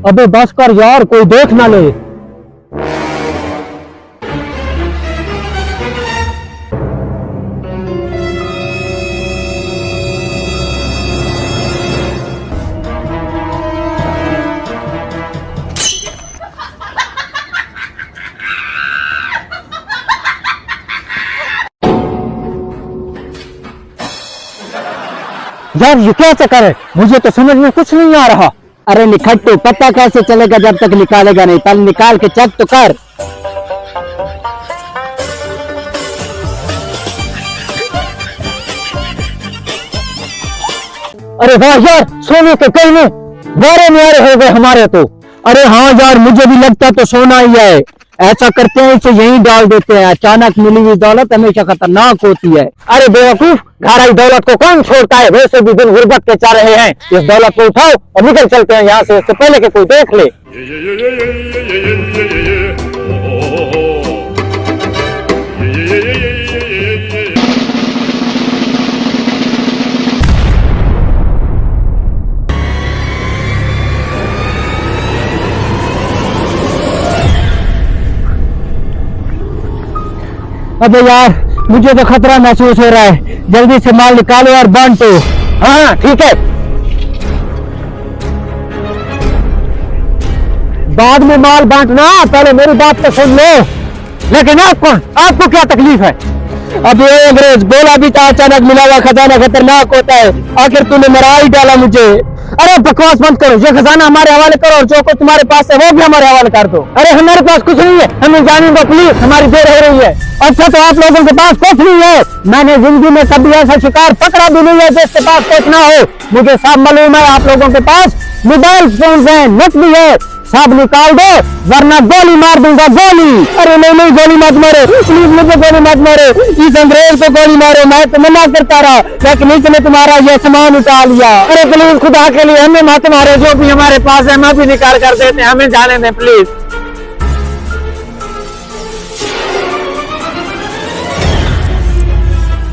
अबे बस कर यार, कोई देख ना ले। यार ये क्या चक्कर है, मुझे तो समझ में कुछ नहीं आ रहा। अरे निखट्टू, पता कैसे चलेगा जब तक निकालेगा नहीं, पहले निकाल के चेक तो कर। अरे वाह यार, सोने के कई में बारे न्यारे हो गए हमारे तो। अरे हाँ यार, मुझे भी लगता तो सोना ही है। ऐसा करते हैं, इसे यहीं डाल देते हैं। अचानक मिली हुई दौलत हमेशा खतरनाक होती है। अरे बेवकूफ, घर आई दौलत को कौन छोड़ता है? वैसे भी दिन गुर्बत के चाह रहे हैं। इस दौलत को उठाओ और निकल चलते हैं यहाँ से, इससे पहले कि कोई देख ले। अबे यार, मुझे तो खतरा महसूस हो रहा है। जल्दी से माल निकालो और बांटो। हाँ ठीक है, बाद में माल बांटना, पहले मेरी बात तो सुन लो। लेकिन आपको क्या तकलीफ है? अब ये अंग्रेज, बोला भी था अचानक मिला हुआ खजाना खतरनाक होता है, आखिर तूने मरा ही डाला मुझे। अरे बकवास बंद करो, ये खजाना हमारे हवाले करो और जो कुछ तुम्हारे पास है वो भी हमारे हवाले कर दो। अरे हमारे पास कुछ नहीं है, हमें जाने दो प्लीज, हमारी देर हो रही है। अच्छा तो आप लोगों के पास कुछ नहीं है? मैंने जिंदगी में कभी ऐसा शिकार पकड़ा भी नहीं है जिसके पास कुछ ना हो। मुझे सब मालूम है, आप लोगों के पास मोबाइल फोन है, नेट भी है, सब निकाल दो वरना गोली मार दूंगा। गोली? अरे नहीं, गोली मत मारो प्लीज, मुझे गोली मत मारो। इस अंग्रेज को गोली मारो, मैं तो मना करता रहा लेकिन इसने तुम्हारा ये सामान उठा लिया। अरे प्लीज खुदा के लिए हमें मत मारो, जो भी हमारे पास है हम भी निकाल कर देते हैं, हमें जाने दें प्लीज।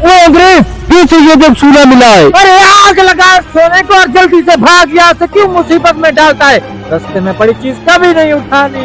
वो अंग्रेज पीछे ये जब सूला मिला है। अरे आग लगा सोने को और जल्दी से भाग, यहाँ से क्यों मुसीबत में डालता है? रास्ते में पड़ी चीज कभी नहीं उठानी।